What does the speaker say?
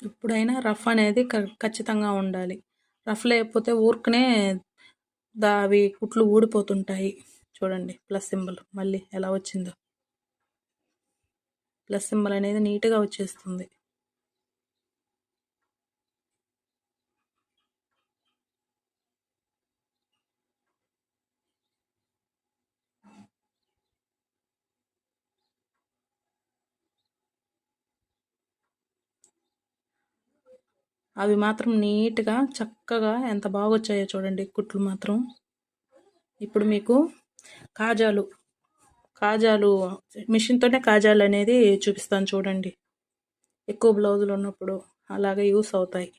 ఎప్పుడైనా రఫ్ అనేది ఖచ్చితంగా ఉండాలి. రఫ్ లేకపోతే ఊరికనే అవి కుట్లు ఊడిపోతుంటాయి. చూడండి ప్లస్ సింబల్ మళ్ళీ ఎలా వచ్చిందో. ప్లస్ సింబల్ అనేది నీట్గా వచ్చేస్తుంది. అవి మాత్రం నీట్గా చక్కగా ఎంత బాగా వచ్చాయో చూడండి కుట్లు మాత్రం. ఇప్పుడు మీకు కాజాలు మిషన్తోనే కాజాలు అనేది చూపిస్తాను చూడండి. ఎక్కువ బ్లౌజులు ఉన్నప్పుడు అలాగే యూస్ అవుతాయి.